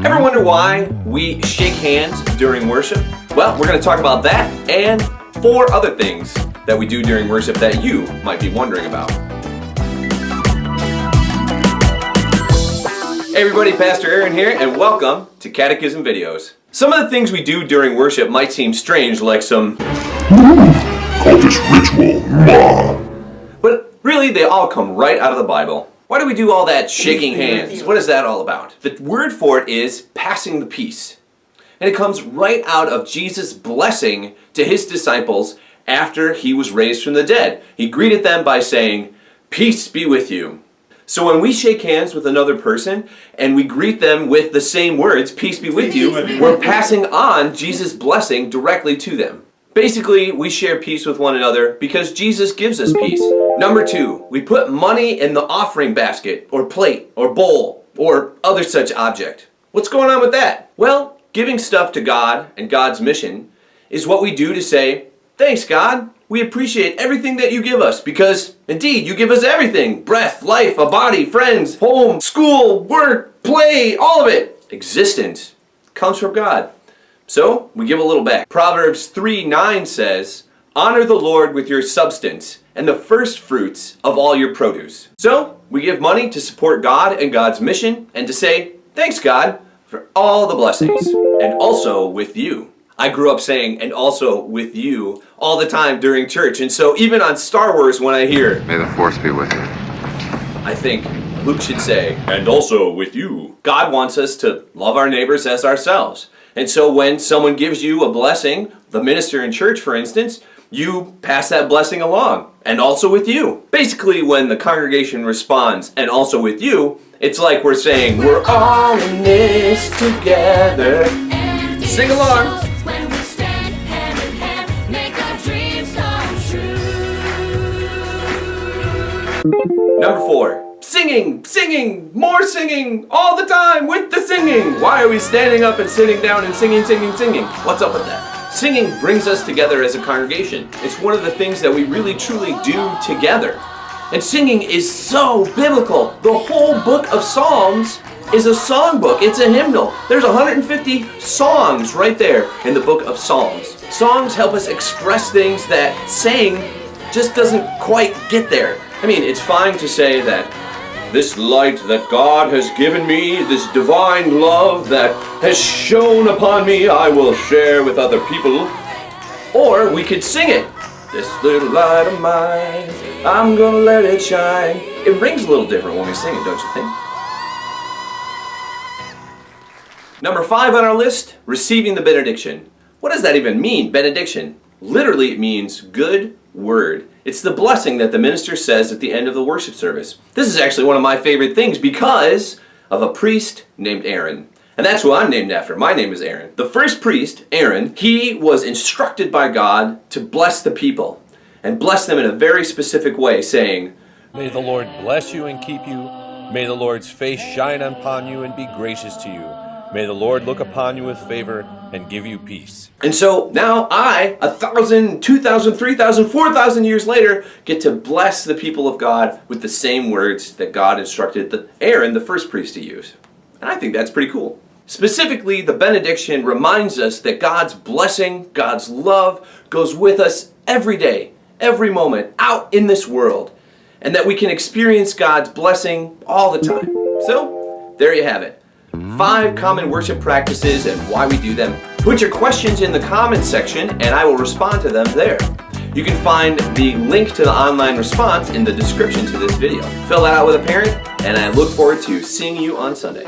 Ever wonder why we shake hands during worship? Well, we're going to talk about that and 4 other things that we do during worship that you might be wondering about. Hey everybody, Pastor Aaron here, and welcome to Catechism Videos. Some of the things we do during worship might seem strange, like some cultist ritual, but really they all come right out of the Bible. Why do we do all that shaking hands? What is that all about? The word for it is passing the peace. And it comes right out of Jesus' blessing to his disciples after he was raised from the dead. He greeted them by saying, "Peace be with you." So when we shake hands with another person and we greet them with the same words, "Peace be with you," we're passing on Jesus' blessing directly to them. Basically, we share peace with one another because Jesus gives us peace. Number 2, we put money in the offering basket or plate or bowl or other such object. What's going on with that? Well, giving stuff to God and God's mission is what we do to say, "Thanks, God. We appreciate everything that you give us because, indeed, you give us everything. Breath, life, a body, friends, home, school, work, play, all of it. Existence comes from God. So, we give a little back." Proverbs 3:9 says, "Honor the Lord with your substance and the first fruits of all your produce." So, we give money to support God and God's mission and to say, "Thanks, God, for all the blessings." And also with you. I grew up saying, "and also with you," all the time during church. And so even on Star Wars, when I hear, "May the Force be with you," I think Luke should say, "and also with you." God wants us to love our neighbors as ourselves. And so when someone gives you a blessing, the minister in church, for instance, you pass that blessing along, and also with you. Basically, when the congregation responds, "and also with you," it's like we're saying, "We're all in this together." Sing along. Number 4, singing, more singing, all the time with the singing. Why are we standing up and sitting down and singing? What's up with that? Singing brings us together as a congregation. It's one of the things that we really truly do together. And singing is so biblical. The whole book of Psalms is a songbook. It's a hymnal. There's 150 songs right there in the book of Psalms. Songs help us express things that saying just doesn't quite get there. I mean, it's fine to say that this light that God has given me, this divine love that has shone upon me, I will share with other people. Or we could sing it. "This little light of mine, I'm gonna let it shine." It rings a little different when we sing it, don't you think? Number 5 on our list, receiving the benediction. What does that even mean, benediction? Literally, it means good word. It's the blessing that the minister says at the end of the worship service. This is actually one of my favorite things because of a priest named Aaron. And that's who I'm named after. My name is Aaron. The first priest, Aaron, he was instructed by God to bless the people and bless them in a very specific way, saying, "May the Lord bless you and keep you. May the Lord's face shine upon you and be gracious to you. May the Lord look upon you with favor and give you peace." And so now I, 1,000, 2,000, 3,000, 4,000 years later, get to bless the people of God with the same words that God instructed Aaron, the first priest, to use. And I think that's pretty cool. Specifically, the benediction reminds us that God's blessing, God's love, goes with us every day, every moment, out in this world, and that we can experience God's blessing all the time. So, there you have it. 5 common worship practices and why we do them. Put your questions in the comments section and I will respond to them there. You can find the link to the online response in the description to this video. Fill that out with a parent and I look forward to seeing you on Sunday.